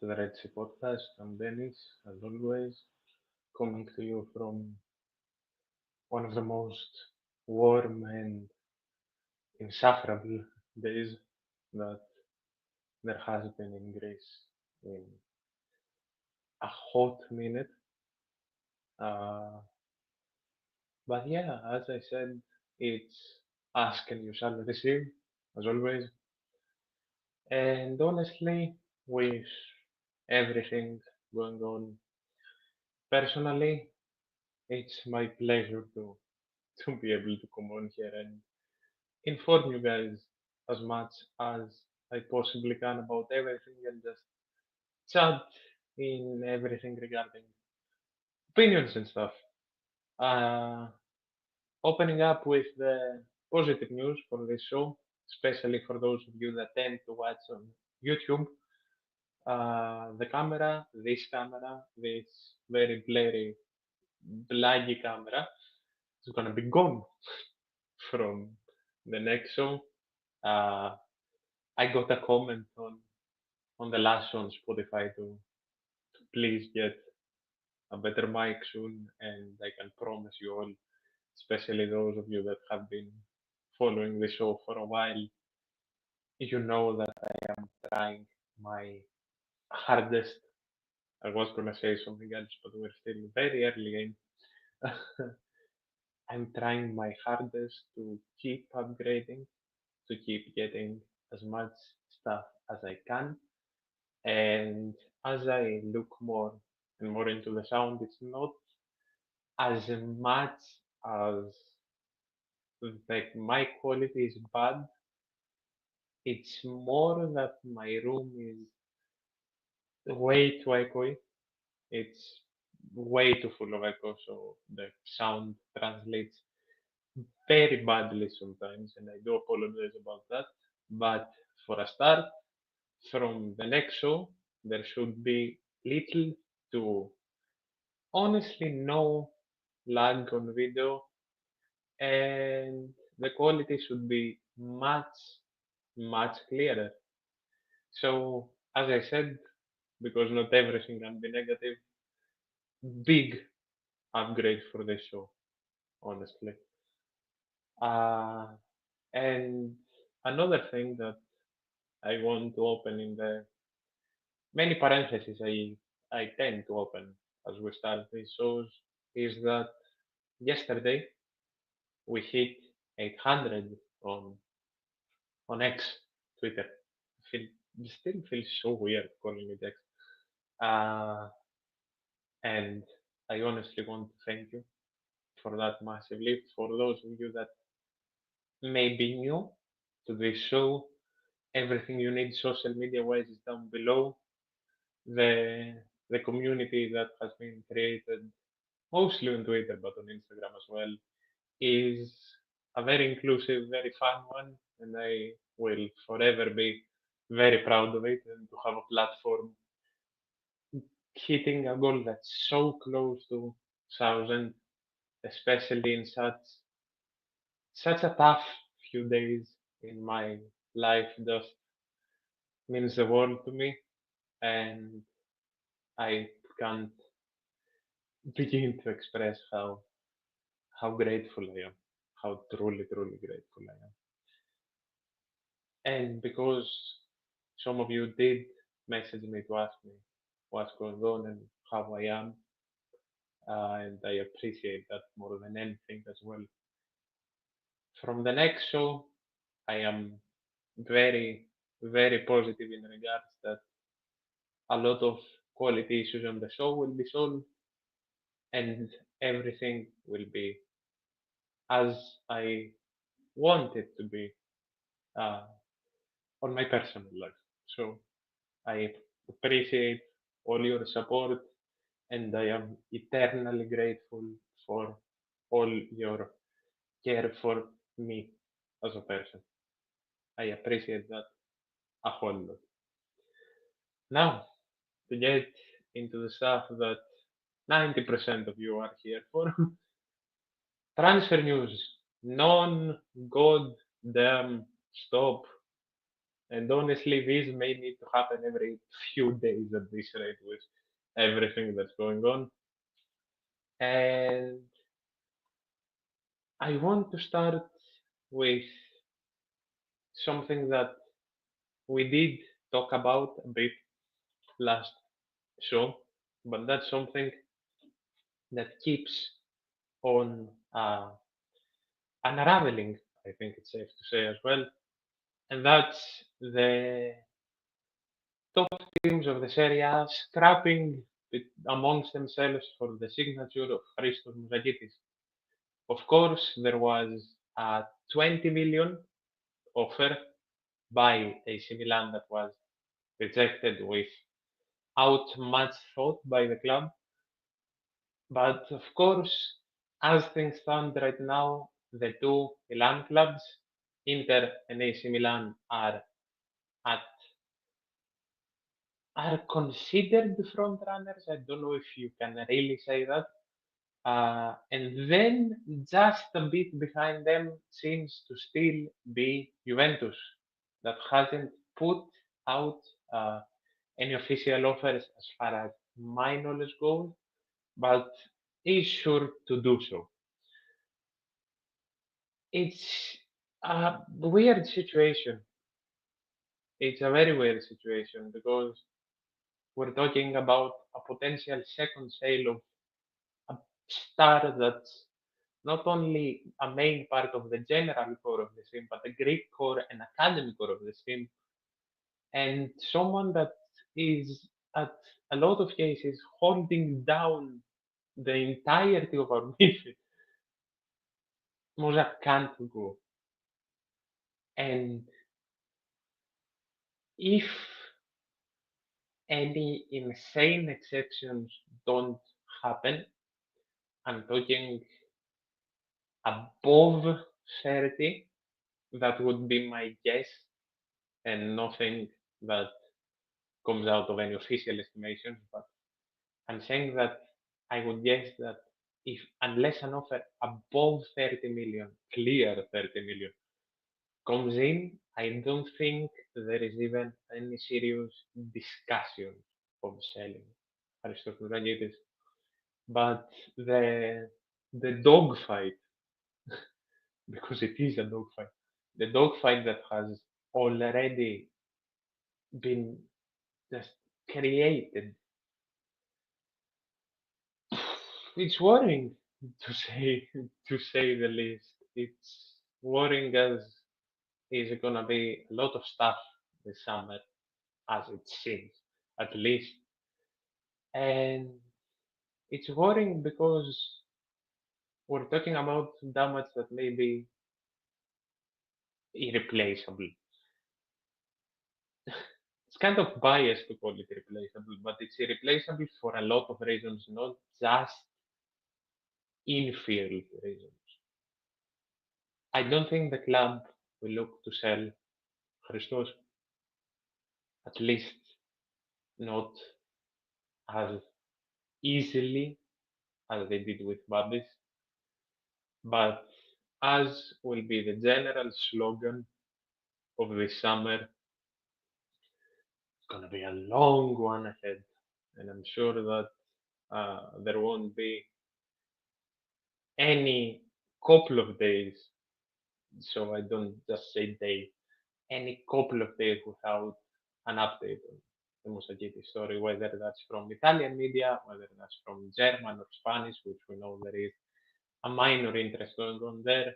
to the RedSeaPodcast. I'm Dennis, as always, coming to you from one of the most warm and insufferable days that there has been in Greece in a hot minute. Uh, but yeah, as I said, it's ask and you shall receive, as always. And honestly, with everything going on personally, it's my pleasure to be able to come on here and inform you guys as much as I possibly can about everything and just chat in everything regarding opinions and stuff. Uh, Opening up with the positive news for this show, especially for those of you that tend to watch on YouTube. This very blurry, blaggy camera, is gonna be gone from the next show. Uh, I got a comment on the last on Spotify to please get a better mic soon, and I can promise you all, especially those of you that have been following the show for a while, you know that I am trying my hardest. I was gonna say something else, but we're still very early game. I'm trying my hardest to keep upgrading, to keep getting as much stuff as I can. And as I look more and more into the sound, it's not as much as like my quality is bad. It's more that my room is way too echoey. It's way too full of echo, so the sound translates very badly sometimes, and I do apologize about that. But for a start, from the next show, there should be little to honestly no lag on video, and the quality should be much clearer. So, as I said, because not everything can be negative, big upgrade for this show, honestly. Uh, and another thing that I want to open in the many parentheses I tend to open as we start these shows is that yesterday we hit 800 on X, Twitter. Feel, it still feels so weird calling it X. Uh, and I honestly want to thank you for that massive lift. For those of you that may be new to this show, everything you need social media wise is down below. The community that has been created mostly on Twitter but on Instagram as well is a very inclusive, very fun one, and I will forever be very proud of it and to have a platform hitting a goal that's so close to 1,000, especially in such a tough few days in my life, just means the world to me, and I can't begin to express how grateful I am, how truly grateful I am. And because some of you did message me to ask me what's going on and how I am, and I appreciate that more than anything as well. From the next show, I am very positive in regards that a lot of quality issues on the show will be solved and everything will be as I want it to be uh, on my personal life. So I appreciate all your support and I am eternally grateful for all your care for me as a person. I appreciate that a whole lot. Now, to get into the stuff that 90% of you are here for, transfer news, non goddamn stop. And honestly, this may need to happen every few days at this rate with everything that's going on. And I want to start with something that we did talk about a bit last show, but that's something that keeps on unraveling, I think it's safe to say as well, and that's the top teams of the Serie A scrapping amongst themselves for the signature of Christos Mouzakitis. Of course, there was a 20 million offer by AC Milan that was rejected without much thought by the club. But of course, as things stand right now, the two Milan clubs, Inter and AC Milan, at are considered front runners. I don't know if you can really say that. And then just a bit behind them seems to still be Juventus, that hasn't put out any official offers as far as my knowledge goes, but is sure to do so. It's a weird situation. It's a very weird situation because we're talking about a potential second sale of a star that's not only a main part of the general core of the team, but the Greek core and academy core of the team, and someone that is at a lot of cases holding down the entirety of our midfield. Moussa can't go. And if any insane exceptions don't happen, I'm talking above 30, that would be my guess, and nothing that comes out of any official estimations. But I'm saying that I would guess that if unless an offer above 30 million, clear 30 million, comes in, I don't think there is even any serious discussion of selling Aristotelitis. But the dogfight, because it is a dogfight, the dogfight that has already been just created, it's worrying to say the least. It's worrying as is gonna be a lot of stuff this summer, as it seems, at least. And it's worrying because we're talking about damage that may be irreplaceable. It's kind of biased to call it replaceable, but it's irreplaceable for a lot of reasons, not just infield reasons. I don't think the club will look to sell Christos, at least not as easily as they did with Babis, but as will be the general slogan of this summer, it's gonna be a long one ahead, and I'm sure that there won't be any couple of days, so I don't just say day, any couple of days without an update on the Mouzakitis story, whether that's from Italian media, whether that's from German or Spanish, which we know there is a minor interest going on there,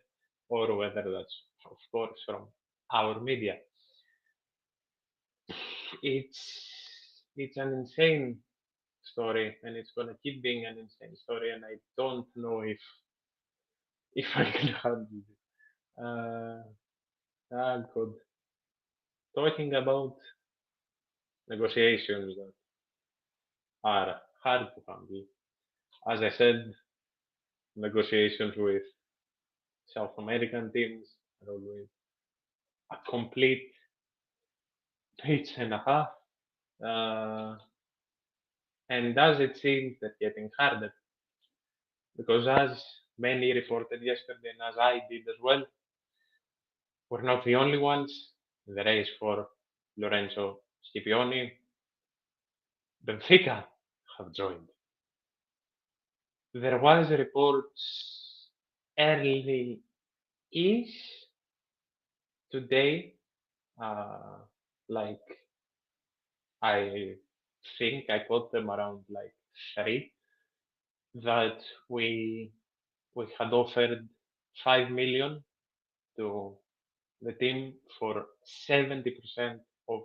or whether that's, of course, from our media. It's an insane story, and it's gonna keep being an insane story, and I don't know if I can handle it. God. Talking about negotiations that are hard to handle. As I said, negotiations with South American teams are always a complete pitch and a half. Uh, and as it seems, they're getting harder. Because as many reported yesterday, and as I did as well, we're not the only ones in the race for Lorenzo Scipioni, Benfica have joined. There was reports early-ish today, like I think I caught them around like 3, that we had offered 5 million to the team for 70% of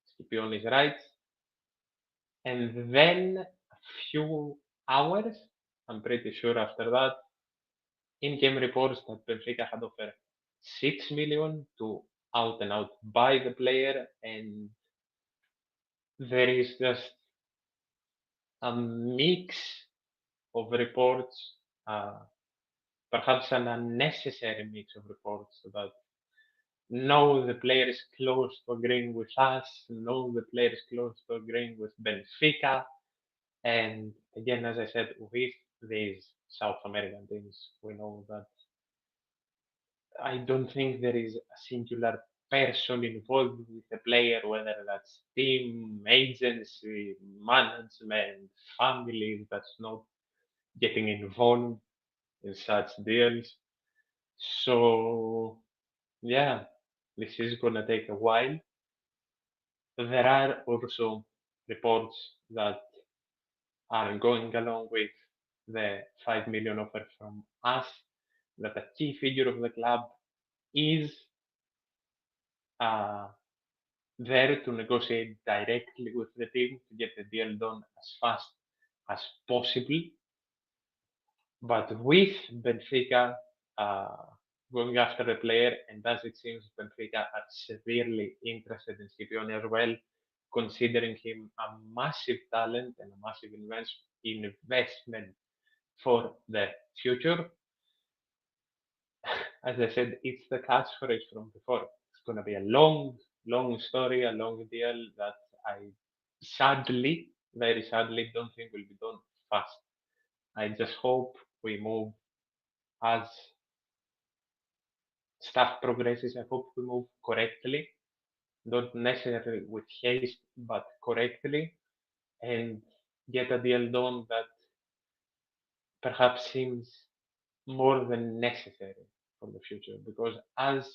Scipioni's rights, and then a few hours, I'm pretty sure after that, in-game reports that Benfica had offered 6 million to out and out buy the player, and there is just a mix of reports, perhaps an unnecessary mix of reports that no, the player is close to agreeing with us, no, the player is close to agreeing with Benfica. And again, as I said, with these South American teams, we know that I don't think there is a singular person involved with the player, whether that's team, agency, management, family, that's not getting involved in such deals. So, yeah, this is gonna take a while. There are also reports that are going along with the 5 million offer from us, that a key figure of the club is uh, there to negotiate directly with the team to get the deal done as fast as possible. But with Benfica going after the player, and as it seems, Benfica are severely interested in Scipioni as well, considering him a massive talent and a massive investment for the future. As I said, it's the catchphrase from before. It's going to be a long, long story, a long deal that I sadly, very sadly, don't think will be done fast. I just hope we move as stuff progresses. I hope we move correctly, not necessarily with haste, but correctly, and get a deal done that perhaps seems more than necessary for the future. Because as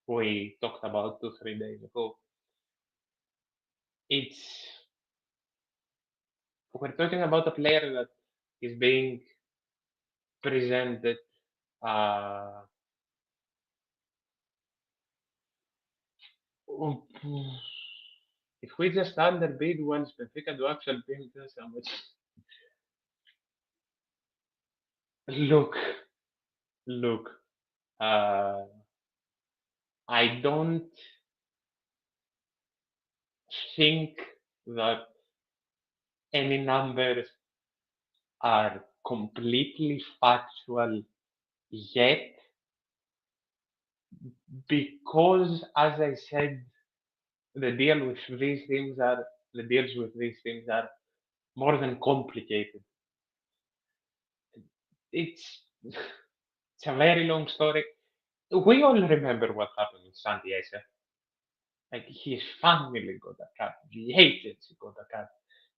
we talked about 2-3 days ago, it's we're talking about a player that is being presented uh, if we just underbid once Benfica do actually bring this how much. Look, look, uh, I don't think that any numbers are completely factual yet, because as I said, the deal with these teams are the deals with these teams are more than complicated. It's it's a very long story. We all remember what happened with Santiago. Like his family got a cut, the agency got a cut,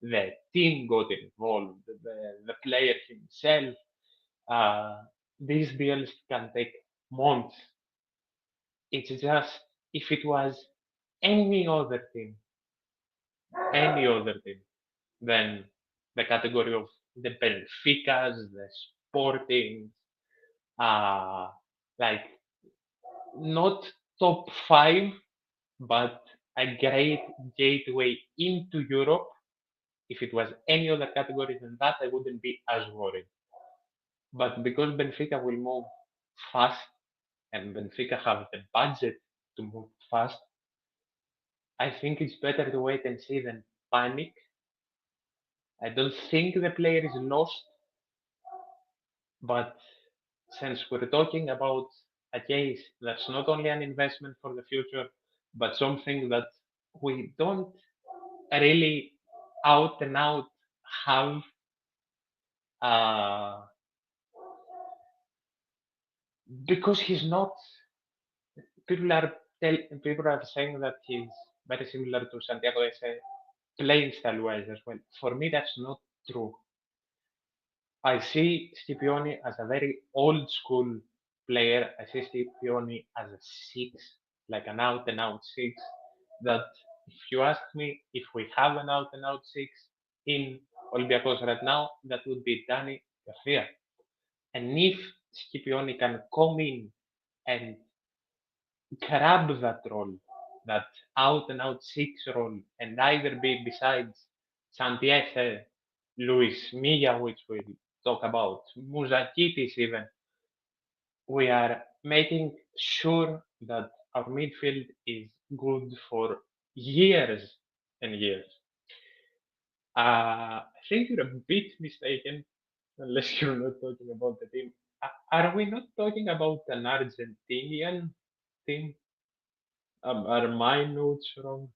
the team got involved, the player himself. These deals can take months. It's just if it was any other team, any other team, then the category of the Benficas, the Sporting, uh, like not top 5, but a great gateway into Europe. If it was any other category than that, I wouldn't be as worried. But because Benfica will move fast and Benfica have the budget to move fast, I think it's better to wait and see than panic. I don't think the player is lost, but since we're talking about a case that's not only an investment for the future, but something that we don't really out and out have, uh, because he's not. People are people are saying that he's very similar to Santiago Ese, playing style-wise as well. For me, that's not true. I see Scipioni as a very old school player. I see Scipioni as a six, like an out and out six. That if you ask me if we have an out and out six in Olympiacos right now, that would be Dani Garcia. And if Scipioni can come in and grab that role, that out and out six role, and either be besides Santiago, Luis Milla, which we'll talk about, Mouzakitis even, we are making sure that our midfield is good for years and years. I think you're a bit mistaken, unless you're not talking about the team. Are we not talking about an Argentinian team? Are my notes wrong?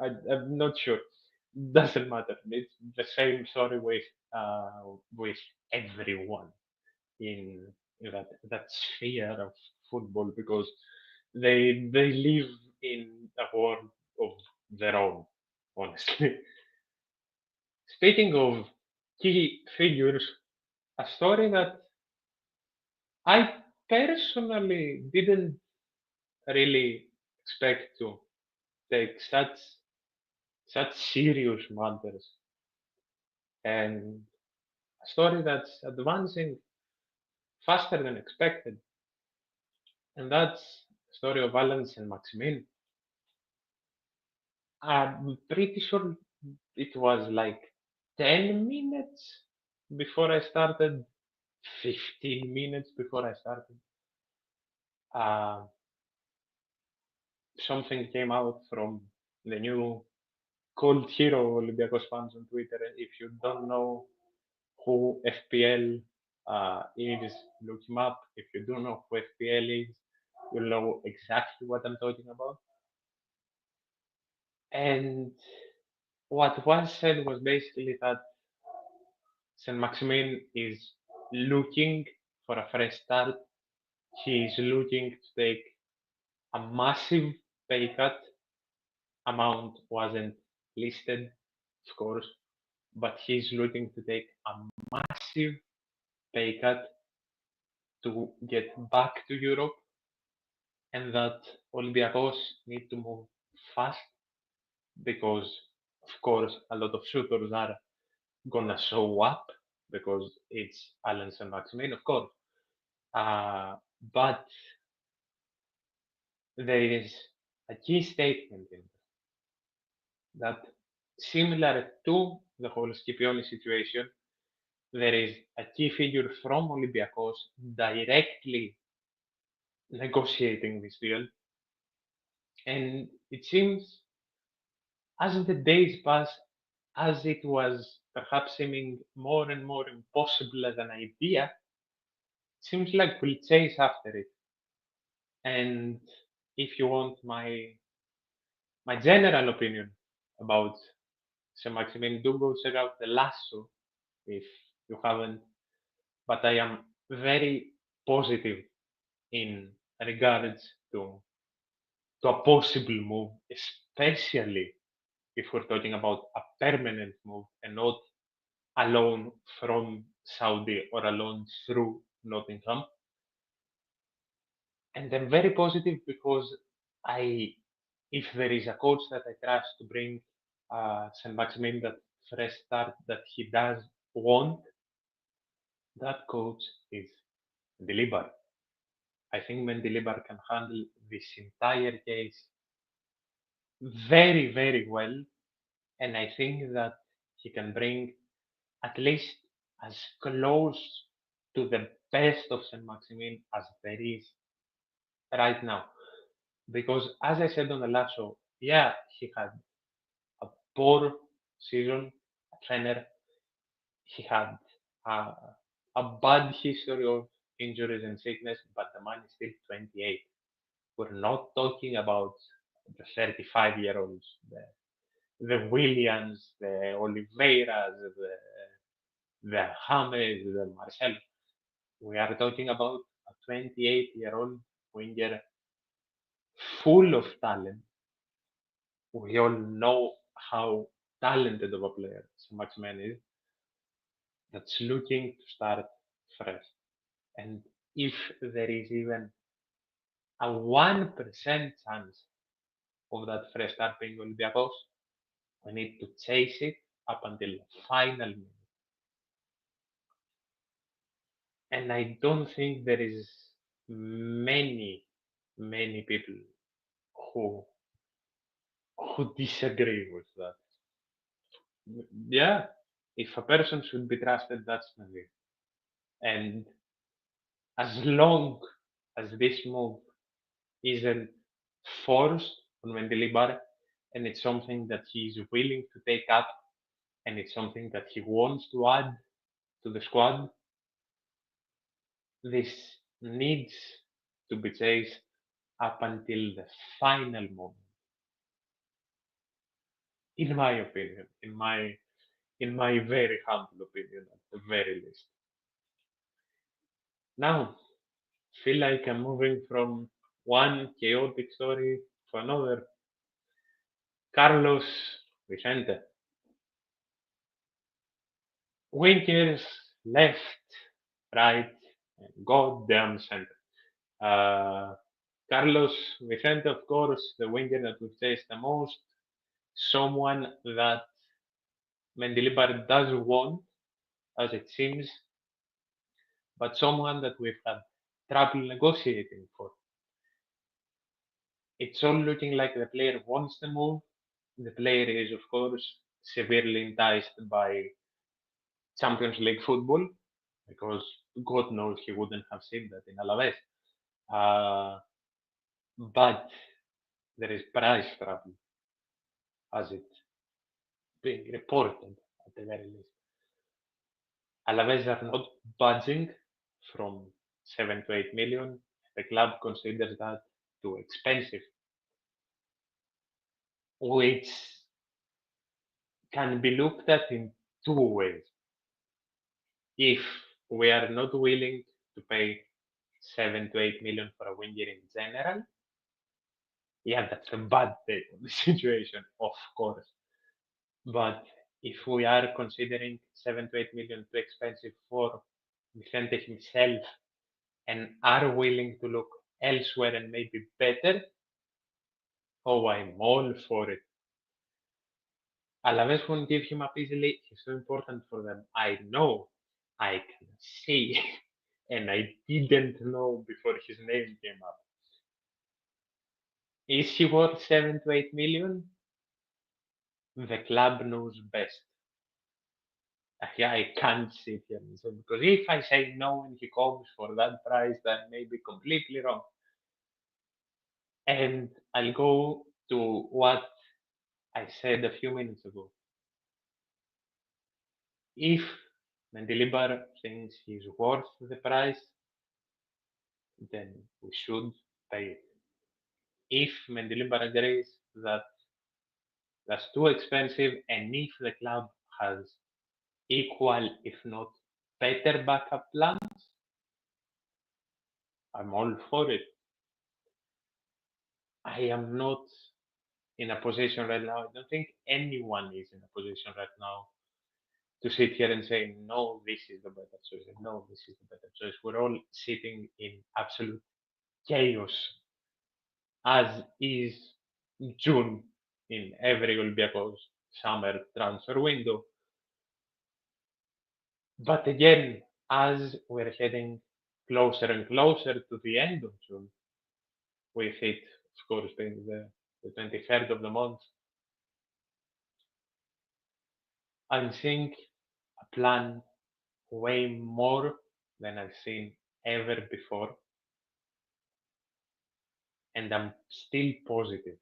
I'm not sure. Doesn't matter. It's the same story with everyone in that sphere of football because they live in a world of their own. Honestly, speaking of key figures, a story that I personally didn't really expect to take such serious matters, and a story that's advancing faster than expected, and that's the story of Alan and Maximin. I'm pretty sure it was like 10 minutes before I started, 15 minutes before I started. Uh, Something came out from the new cult hero Olympiacos fans on Twitter. If you don't know who FPL is, look him up. If you don't know who FPL is, you'll know exactly what I'm talking about. And what was said was basically that Saint Maximin is looking for a fresh start. He is looking to take a massive pay cut. Amount wasn't listed, of course, but he's looking to take a massive pay cut to get back to Europe, and that Olympiacos need to move fast because, of course, a lot of shooters are gonna show up because it's Alan and Maximin, of course. But there is a key statement in that, similar to the whole Scipioni situation, there is a key figure from Olympiacos directly negotiating this deal. And it seems as the days pass, as it was perhaps seeming more and more impossible as an idea, it seems like we'll chase after it. And if you want my general opinion about Saint Maximin, do go check out the last show if you haven't. But I am very positive in regards to a possible move, especially if we're talking about a permanent move and not a loan from Saudi or a loan through Nottingham. And I'm very positive because if there is a coach that I trust to bring Saint Maximin that fresh start that he does want, that coach is Delibar. I think Mendilibar can handle this entire case very, very well, and I think that he can bring at least as close to the best of Saint Maximin as there is right now. Because as I said on the last show, yeah, he had a poor season at Fener. He had a, a bad history of injuries and sickness, but the man is still 28. We're not talking about the 35-year-olds, the Williams, the Oliveiras, the James, the Marcel. We are talking about a 28-year-old winger full of talent, we all know how talented of a player Maximen is, that's looking to start fresh. And if there is even a 1% chance of that fresh start being Olympiacos, we need to chase it up until the final minute. And I don't think there is many people who disagree with that. Yeah, if a person should be trusted, that's me. And as long as this move isn't forced on Mendilibar and it's something that he is willing to take up and it's something that he wants to add to the squad, this needs to be chased up until the final moment. In my opinion, in my very humble opinion, at the very least. Now, feel like I'm moving from one chaotic story to another. Carlos Vicente. Wingers left, right, and goddamn center. Carlos Vicente, of course, the winger that we've chased the most, someone that Mendilibar does want, as it seems, but someone that we've had trouble negotiating for. It's all looking like the player wants to move. The player is, of course, severely enticed by Champions League football, because God knows he wouldn't have seen that in Alaves. But there is price trouble, as it being reported at the very least. Alaves are not budging from 7 to 8 million. The club considers that too expensive, which can be looked at in two ways. If we are not willing to pay 7 to 8 million for a winger in general, yeah, that's a bad take on the situation, of course. But if we are considering 7 to 8 million too expensive for Vicente himself and are willing to look elsewhere and maybe better, oh, I'm all for it. Alaves won't give him up easily. He's so important for them. I know. I can see. And I didn't know before his name came up. Is he worth 7 to 8 million? The club knows best. I can't sit here and say, because if I say no and he comes for that price, that may be completely wrong. And I'll go to what I said a few minutes ago. If Mendilibar thinks he's worth the price, then we should pay it. If Mendilibar agrees that that's too expensive, and if the club has equal, if not better backup plans, I'm all for it. I am not in a position right now. I don't think anyone is in a position right now to sit here and say, no, this is the better choice. No, this is the better choice. We're all sitting in absolute chaos, as is June in every Olympiacos summer transfer window. But again, as we're heading closer and closer to the end of June, with it, of course, being the 23rd of the month, I'm seeing a plan way more than I've seen ever before. And I'm still positive.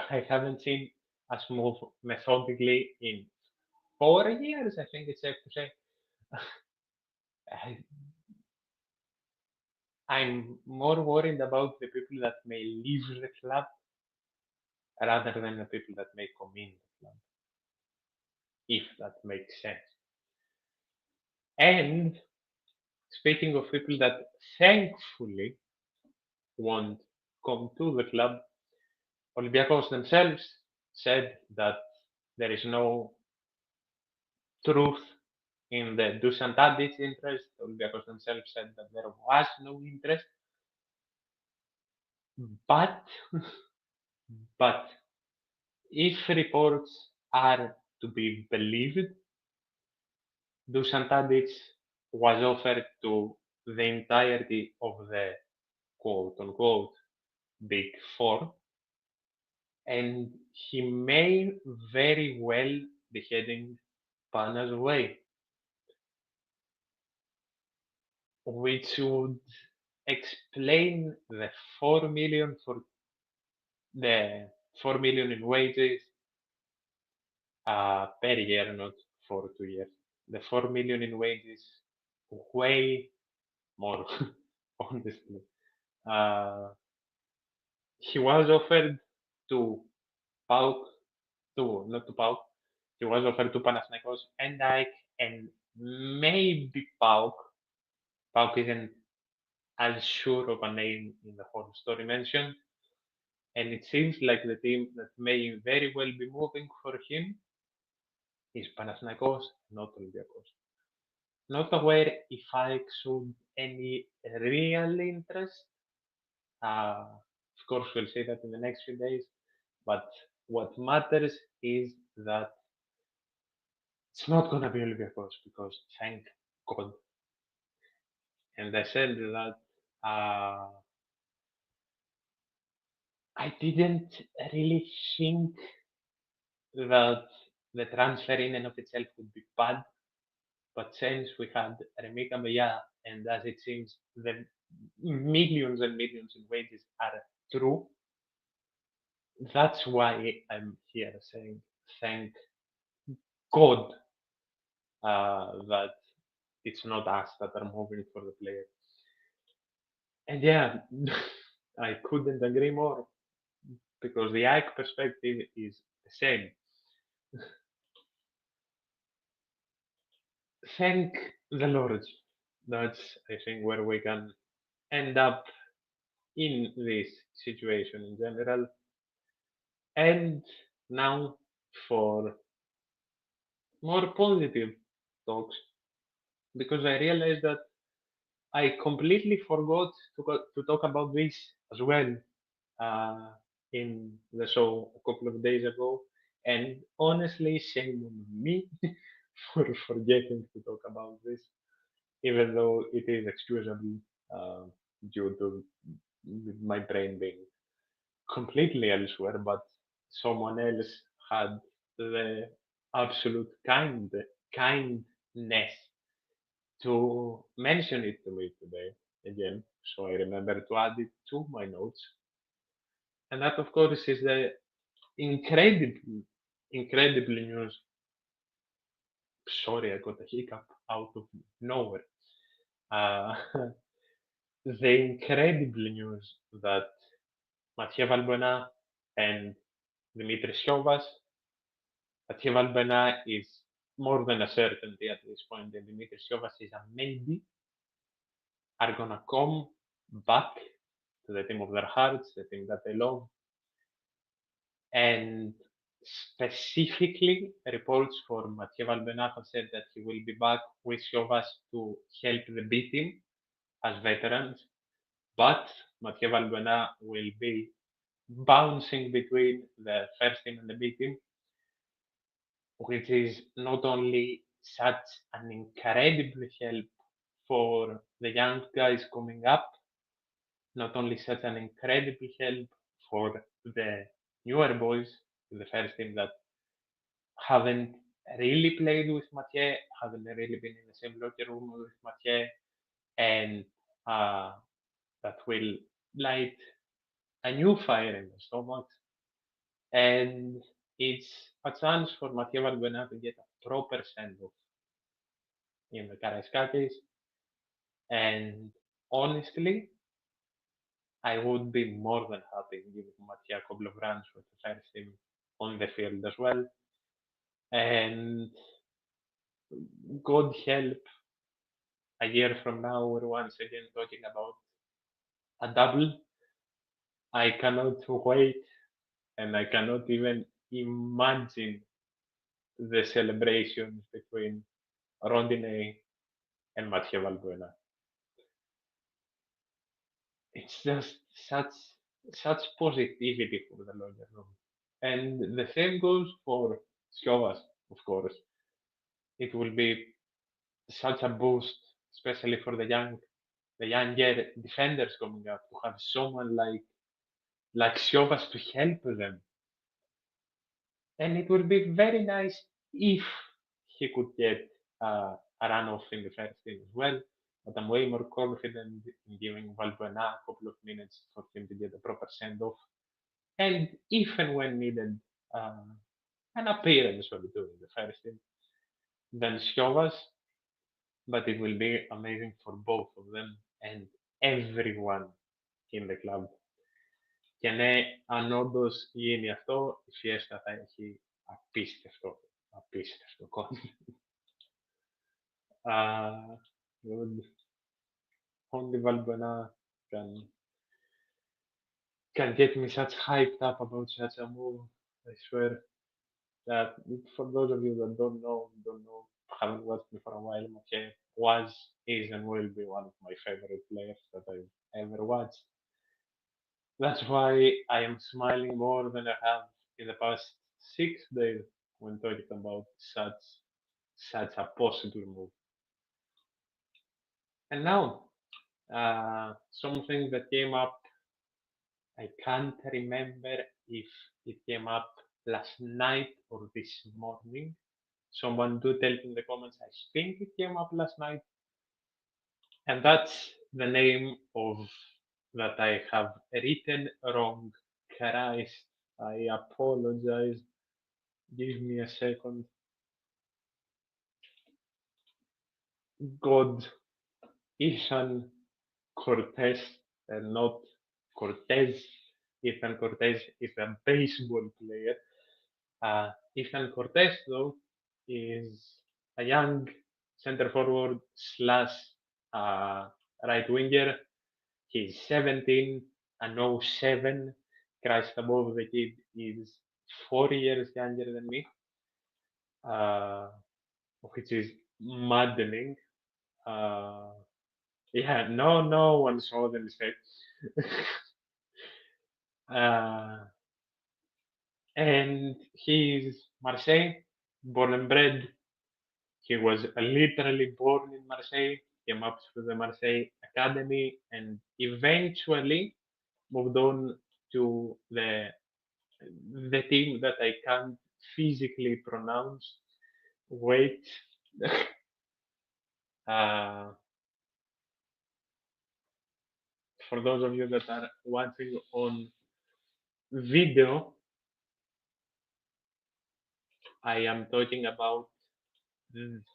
I haven't seen us move methodically in 4 years, I think it's safe to say. I'm more worried about the people that may leave the club rather than the people that may come in the club, if that makes sense. And speaking of people that thankfully won't come to the club, Olympiacos themselves said that there is no truth in the Dusan Tadic interest. Olympiacos themselves said that there was no interest. But, but if reports are to be believed, Dusan Tadic was offered to the entirety of the quote unquote Big Four, and he may very well be heading Pana's way, which would explain the 4 million for the 4 million in wages per year, not for 2 years. The 4 million in wages way more, honestly. He was offered to Pauk, to not to Pauk. He was offered to Panathinaikos and Ike and maybe Pauk. Pauk isn't as sure of a name in the whole story mentioned, and it seems like the team that may very well be moving for him is Panathinaikos, not Olympiacos. Not aware if I showed any real interest. Of course, we'll see that in the next few days. But what matters is that it's not going to be Olympiacos because thank God. And I said that I didn't really think that the transfer in and of itself would be bad. But since we had Remy Camilla, and as it seems, the millions and millions in wages are true, that's why I'm here saying thank God that it's not us that are moving for the player. And yeah, I couldn't agree more because the Ike perspective is the same. Thank the Lord. That's, I think, where we can end up in this situation in general. And now for more positive talks, because I realized that I completely forgot to talk about this as well uh, in the show a couple of days ago. And honestly, shame on me for forgetting to talk about this, even though it is excusable uh, due to my brain being completely elsewhere. But someone else had the absolute kindness to mention it to me today again. So I remember to add it to my notes. And that, of course, is the incredible news. Sorry, I got a hiccup out of nowhere. Uh, the incredible news that Mathieu Valbuena and Dimitris Siovas. Mathieu Valbuena is more than a certainty at this point, and Dimitris Siovas is a maybe, are gonna come back to the team of their hearts, the team that they love. And specifically, reports for Mathieu Valbuena have said that he will be back with Siovas to help the B team as veterans. But Mathieu Valbuena will be bouncing between the first team and the B team, which is not only such an incredible help for the young guys coming up, not only such an incredible help for the newer boys in the first team that haven't really played with Mathieu, haven't really been in the same locker room with Mathieu, and that will light a new fire in the stomach. And it's a chance for Mathieu Valbuena to get a proper send-off in the Karaiskakis. And honestly, I would be more than happy giving Mathieu a couple of runs with the first team on the field as well. And God help, a year from now, we're once again talking about a double. I cannot wait and I cannot even imagine the celebrations between Rondine and Mathieu Valbuena. It's just such positivity for the locker room. And the same goes for Sciovas, of course. It will be such a boost, especially for the younger defenders coming up, to have someone like Sciovas to help them. And it would be very nice if he could get a run off in the first team as well. But I'm way more confident in giving Valbuena a couple of minutes for him to get a proper send off. And if and when needed, uh, an appearance or two in the first team than Sciovas. But it will be amazing for both of them and everyone in the club. Και ναι, αν όντως γίνει αυτό, η Fiesta θα έχει απίστευτο content. Good. Only Valbuena can get me such hyped up about such a move. I swear that for those of you that don't know, haven't watched me for a while, Mathieu was, is, and will be one of my favorite players that I've ever watched. That's why I am smiling more than I have in the past 6 days when talking about such a possible move. And now, something that came up, I can't remember if it came up last night or this morning. Someone do tell me in the comments. I think it came up last night. And that's the name of that I have written wrong. Christ, I apologize. Give me a second. God, Ethan Cortez, and not Cortez. Ethan Cortez is a baseball player. Ethan Cortez, though, is a young center forward slash right winger. He's 17 and 07. Christ above, the kid is 4 years younger than me, which is maddening. Yeah, no one saw the mistake. And he's Marseille, born and bred. He was literally born in Marseille, came up through the Marseille Academy, and eventually moved on to the team that I can't physically pronounce. Wait. For those of you that are watching on video, I am talking about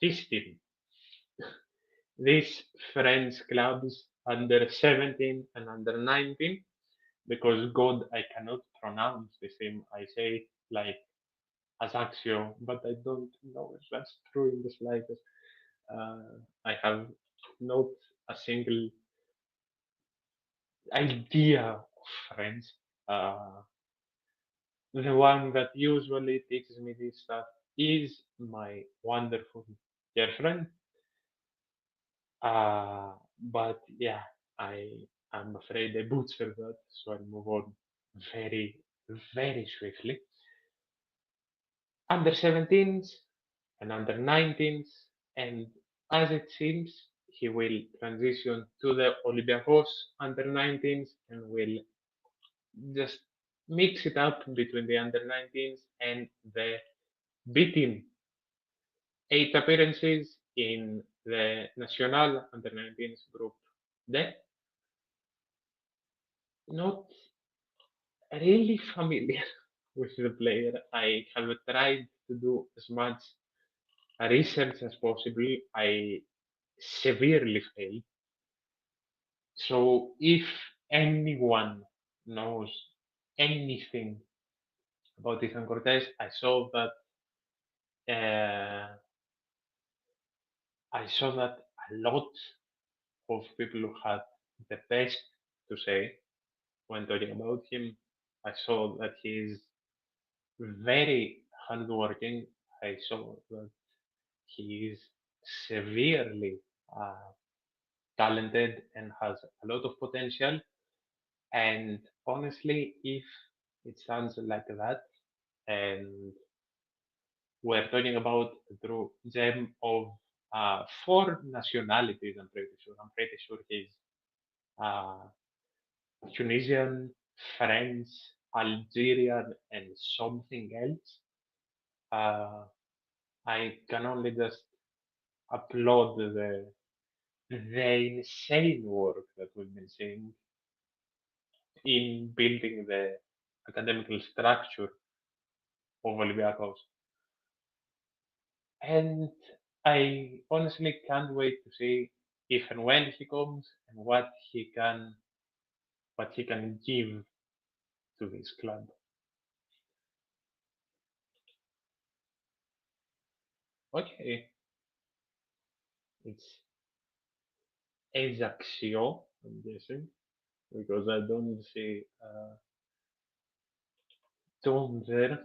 this team. These French clubs under 17 and under 19, because God, I cannot pronounce this team. I say it like Ajaccio, but I don't know if that's true in the slightest. I have not a single idea of French. The one that usually teaches me this stuff is my wonderful girlfriend. But yeah, I'm afraid I butchered that, so I'll move on very, very swiftly. Under 17s and under 19s, and as it seems, he will transition to the Olympiacos under 19s and will just mix it up between the under 19s and the B team. 8 appearances in the Nacional under 19s group D. Not really familiar with the player. I have tried to do as much research as possible. I severely failed. So if anyone knows anything about Ethan Cortez, I saw that a lot of people who had the best to say when talking about him. I saw that he's very hardworking. I saw that he is severely uh, talented and has a lot of potential. And honestly, if it sounds like that, and we're talking about a true gem of four nationalities, I'm pretty sure. I'm pretty sure he's uh, Tunisian, French, Algerian, and something else. Uh, I can only just applaud the insane work that we've been seeing in building the academical structure of Olympiacos. And I honestly can't wait to see if and when he comes and what he can give to this club. Okay, it's Ajaccio, I'm guessing, because I don't see Tom there.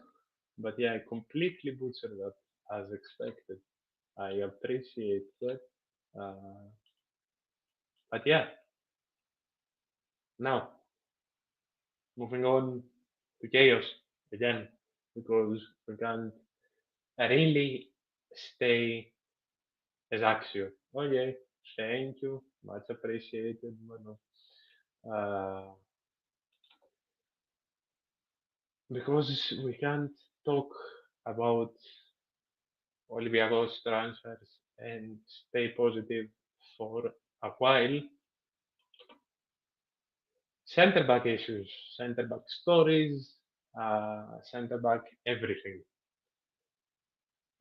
But yeah, I completely butchered that as expected. I appreciate that. Uh, but yeah, now moving on to chaos again, because we can't really stay as Axio. Okay, thank you, much appreciated, Mano. Uh, because we can't talk about Olympiacos transfers and stay positive for a while. Center back issues, center back stories, center back everything.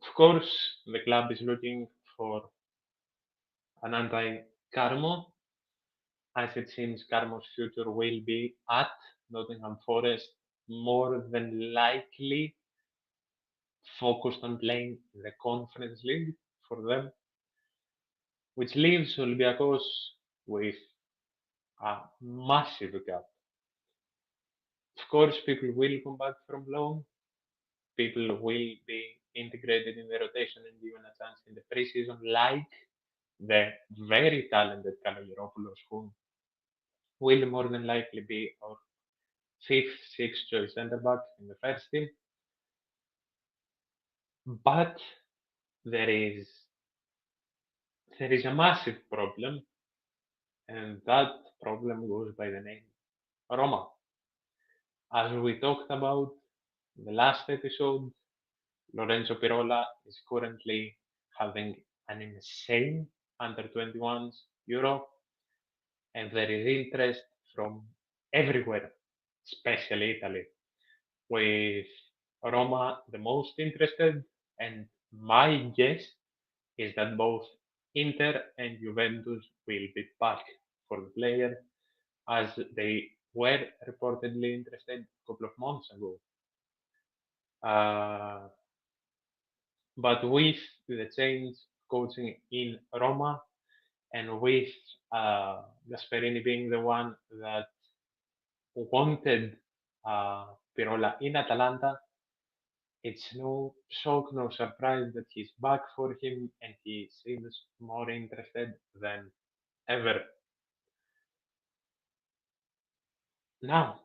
Of course, the club is looking for an anti-Carmo, as it seems Carmo's future will be at Nottingham Forest, more than likely focused on playing the Conference League for them, which leaves Olympiacos with a massive gap. Of course, people will come back from loan, people will be integrated in the rotation and given a chance in the preseason, like the very talented Kalogeropoulos, who will more than likely be our fifth, sixth choice centre back in the first team. But there is there is a massive problem, and that problem goes by the name Roma. As we talked about in the last episode, Lorenzo Pirola is currently having an insane under 21s Euro, and there is interest from everywhere, especially Italy, with Roma the most interested. And my guess is that both Inter and Juventus will be back for the player, as they were reportedly interested a couple of months ago. Uh, but with the change coaching in Roma and with Gasperini being the one that wanted Pirola in Atalanta, it's no shock, no surprise that he's back for him and he seems more interested than ever. Now,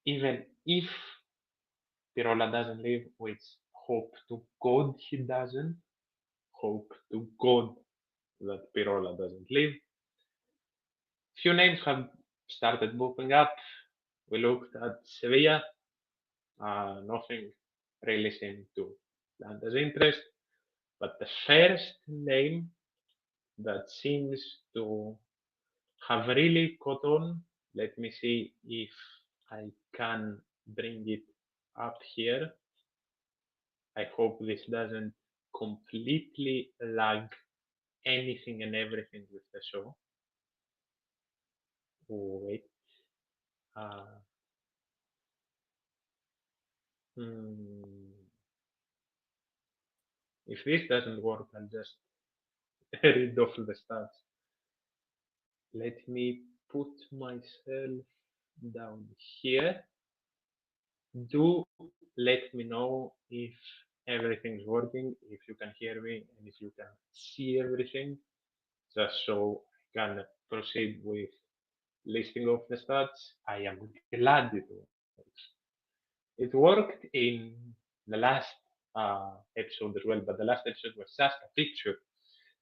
even if Pirola doesn't leave, which hope to God he doesn't, hope to God that Pirola doesn't leave, few names have started moving up. We looked at Sevilla, nothing really seemed to land as interest, but the first name that seems to have really caught on, let me see if I can bring it up here. I hope this doesn't completely lag anything and everything with the show. Wait. Uh, hmm. If this doesn't work, I'll just read off the stats. Let me put myself down here. Do let me know if everything's working, if you can hear me, and if you can see everything, just so I can proceed with listing of the stats. I am glad it works. It worked in the last episode as well, but the last episode was just a picture.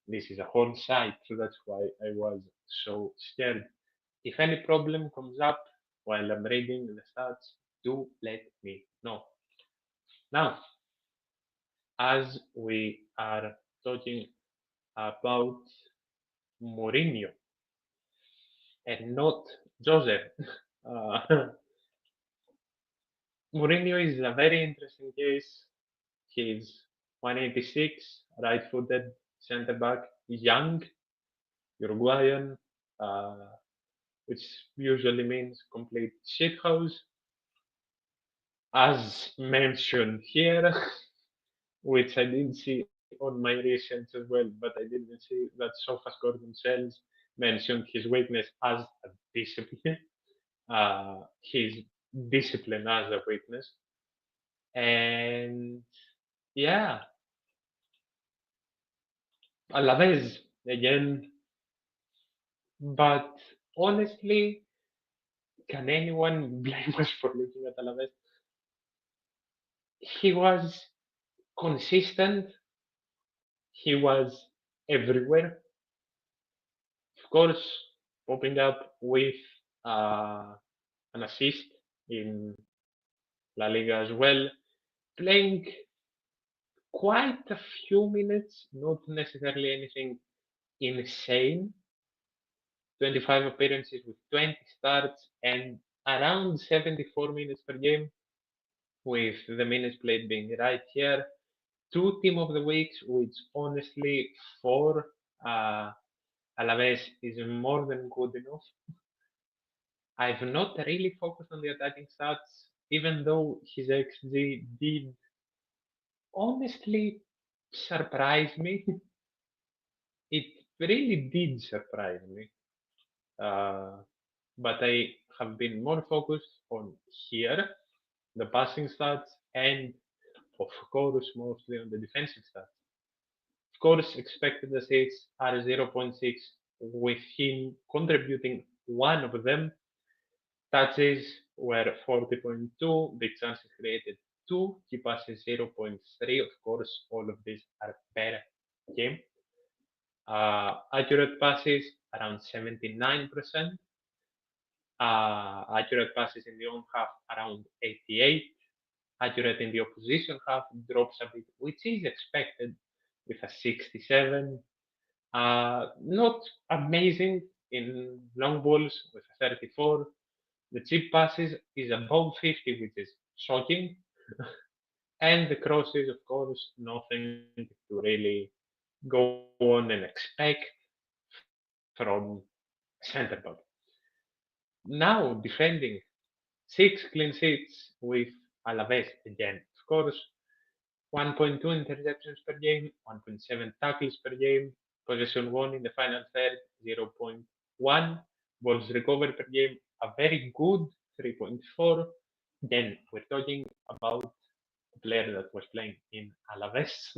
This is a whole site, so that's why I was so scared. If any problem comes up while I'm reading the stats, do let me know. Now, as we are talking about Mourinho and not Jose, uh, Mourinho is a very interesting case. He's 186, right-footed centre back, young, Uruguayan, uh, which usually means complete shithouse. As mentioned here, which I did see on my research as well, but I didn't see that Sofas Gordon Sells mentioned his weakness as a discipline, his discipline as a weakness. And yeah, Alaves again, but honestly, can anyone blame us for looking at Alaves? He was consistent, he was everywhere, of course, popping up with uh, an assist in La Liga as well, playing quite a few minutes, not necessarily anything insane. 25 appearances with 20 starts and around 74 minutes per game, with the minutes played being right here. Two team of the weeks, which honestly for uh, Alaves is more than good enough. I've not really focused on the attacking stats, even though his XG did honestly surprise me. It really did surprise me. Uh, but I have been more focused on here, the passing stats, and of course, mostly on the defensive stats. Of course, expected assists are 0.6, with him contributing one of them. Touches were 40.2, big chances created 2, key passes 0.3. Of course, all of these are per game. Accurate passes around 79%. Accurate passes in the own half around 88. Accurate in the opposition half drops a bit, which is expected with a 67. Not amazing in long balls with a 34. The chip passes is above 50, which is shocking. And the crosses, of course, nothing to really go on and expect from centre back. Now defending 6 clean sheets with Alaves again. Of course, 1.2 interceptions per game, 1.7 tackles per game, possession won in the final third, 0.1, balls recovered per game, a very good 3.4. Then we're talking about a player that was playing in Alaves.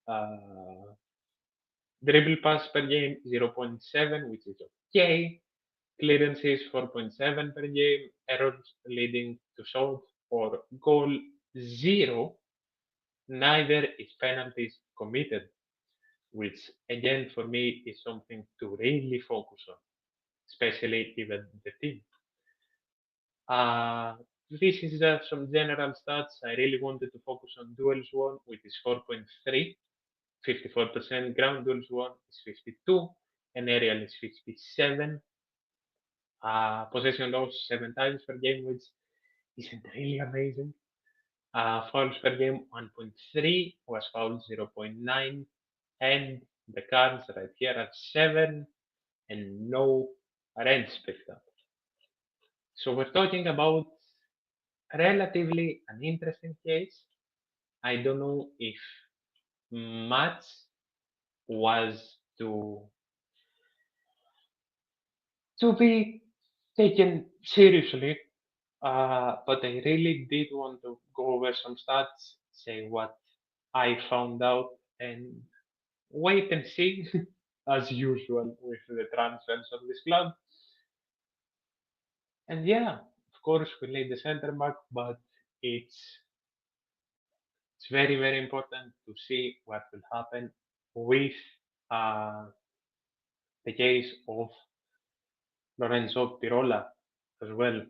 uh, Dribble pass per game 0.7, which is okay. Clearances 4.7 per game. Errors leading to shot or goal 0. Neither is penalties committed, which again for me is something to really focus on, especially given the team. This is just some general stats. I really wanted to focus on duels won, which is 4.3, 54%. Ground duels won is 52, and aerial is 57. Possession loss 7 times per game, which isn't really amazing. Fouls per game 1.3, was fouled 0.9, and the cards right here are 7, and no reds picked up. So we're talking about relatively an interesting case. I don't know if much was to be taken seriously, But I really did want to go over some stats, say what I found out, and wait and see, as usual with the transfers of this club. And yeah, of course, we need the centre back, but it's it's very, very important to see what will happen with uh, the case of Lorenzo Pirola as well,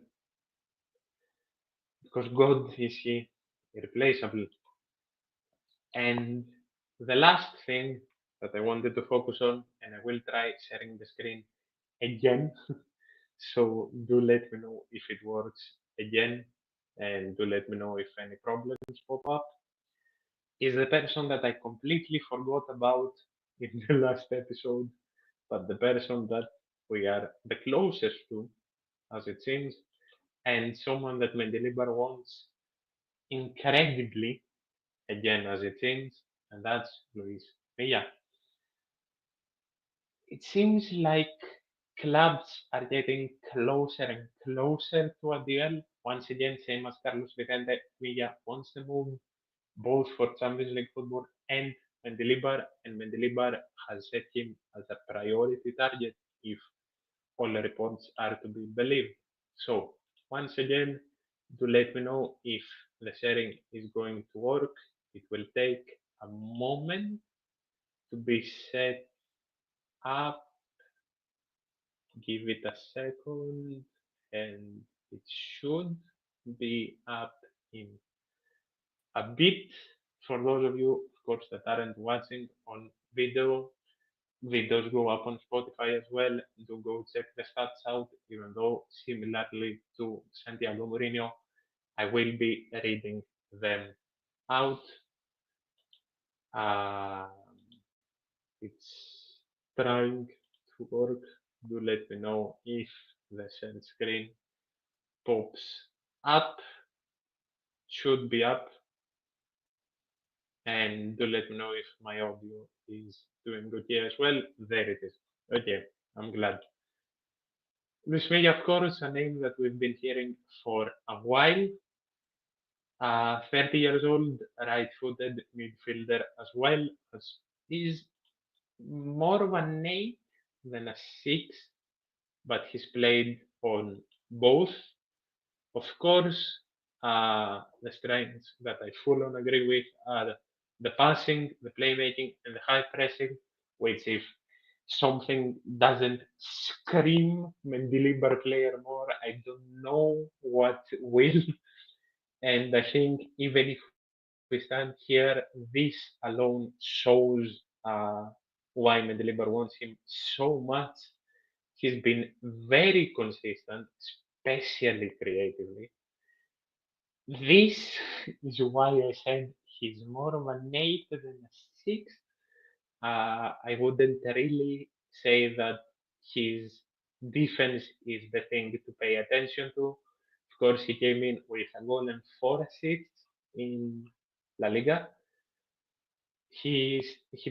because God is he irreplaceable. And the last thing that I wanted to focus on, and I will try sharing the screen again, so do let me know if it works again, and do let me know if any problems pop up, is the person that I completely forgot about in the last episode, but the person that we are the closest to, as it seems, and someone that Mendelibar wants incredibly, again as it seems, and that's Luis Milla. It seems like clubs are getting closer and closer to a deal. Once again, same as Carlos Vicente, Milla wants to move both for Champions League football and Mendilibar, and Mendilibar has set him as a priority target if all the reports are to be believed. So, once again, do let me know if the sharing is going to work. It will take a moment to be set up. Give it a second, and it should be up in a bit. For those of you, of course, that aren't watching on video, videos go up on Spotify as well. Do go check the stats out, even though similarly to Santiago Mourinho, I will be reading them out. Um, it's trying to work. Do let me know if the share screen pops up. Should be up. And do let me know if my audio is doing good here as well. There it is. Okay, I'm glad. Luis Milla, of course, a name that we've been hearing for a while. 30 years old, right-footed midfielder as well. He's more of an 8 than a 6, but he's played on both. Of course, the strengths that I full on agree with are the passing, the playmaking, and the high pressing, which if something doesn't scream Mendilibar player more, I don't know what will. And I think even if we stand here, this alone shows why Mendilibar wants him so much. He's been very consistent, especially creatively. This is why I said he's more of an 8 than a 6. I wouldn't really say that his defense is the thing to pay attention to. Of course, he came in with a goal and 4 assists in La Liga. He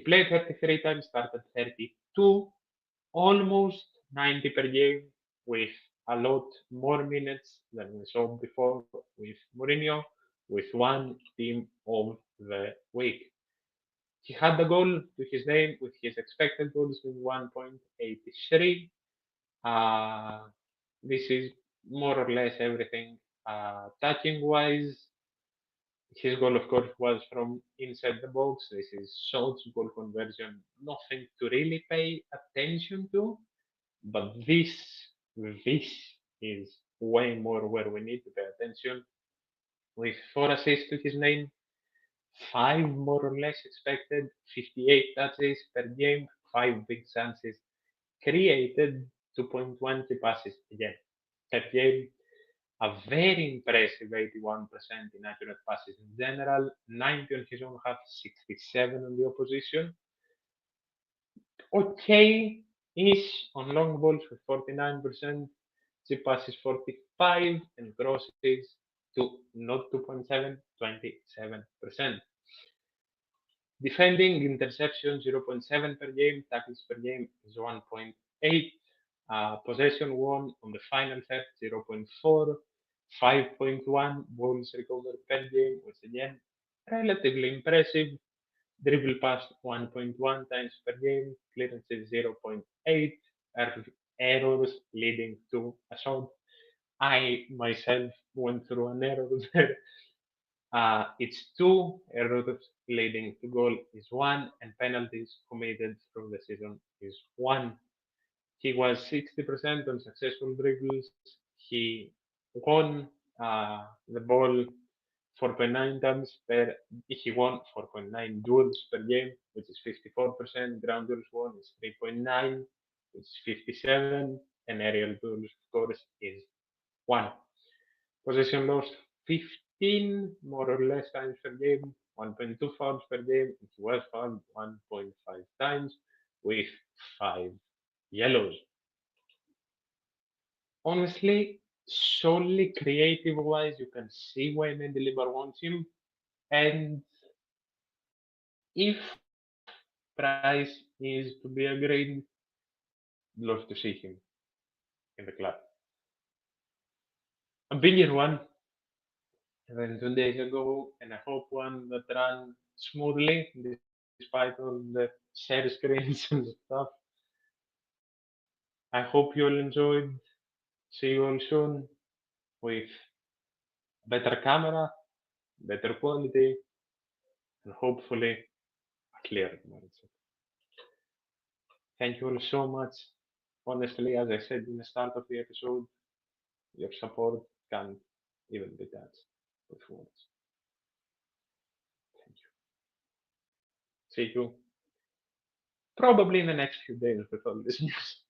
played 33 times, started 32, almost 90 per game, with a lot more minutes than we saw before with Mourinho, with one team of the week. He had the goal to his name with his expected goals being 1.83. This is more or less everything. Attacking wise, his goal, of course, was from inside the box. This is shots, goal conversion, nothing to really pay attention to. But this is way more where we need to pay attention. With 4 assists to his name, 5 more or less expected, 58 touches per game, 5 big chances created, 2.1 key passes again per game. A very impressive 81% inaccurate passes in general, 90 on his own half, 67 on the opposition. Okay-ish on long balls with 49%, chip passes 45, and crosses to not 2.7, 27%. Defending interception 0.7 per game, tackles per game is 1.8. Possession won on the final third 0.4. 5.1 balls recovered per game, which again, relatively impressive. Dribble past 1.1 times per game, clearances 0.8, errors leading to a shot. I myself went through an error there. It's two, errors leading to goal is one, and penalties committed through the season is one. He was 60% on successful dribbles. He won the ball 4.9 times per. He won 4.9 duels per game, which is 54%. Ground duels won is 3.9, which is 57, and aerial duels, of course, is 1. Possession lost 15 more or less times per game, 1.2 fouls per game. He was fouled 1.5 times with 5 yellows. Honestly, solely creative wise, you can see why Mendelebar wants him. And if price is to be agreed, love to see him in the club. A bigger one than 2 days ago, and I hope one that ran smoothly despite all the share screens and stuff. I hope you all enjoyed. See you all soon with better camera, better quality, and hopefully a clear mindset. Thank you all so much. Honestly, as I said in the start of the episode, your support can't even be touched with words. Thank you. See you probably in the next few days with all this news.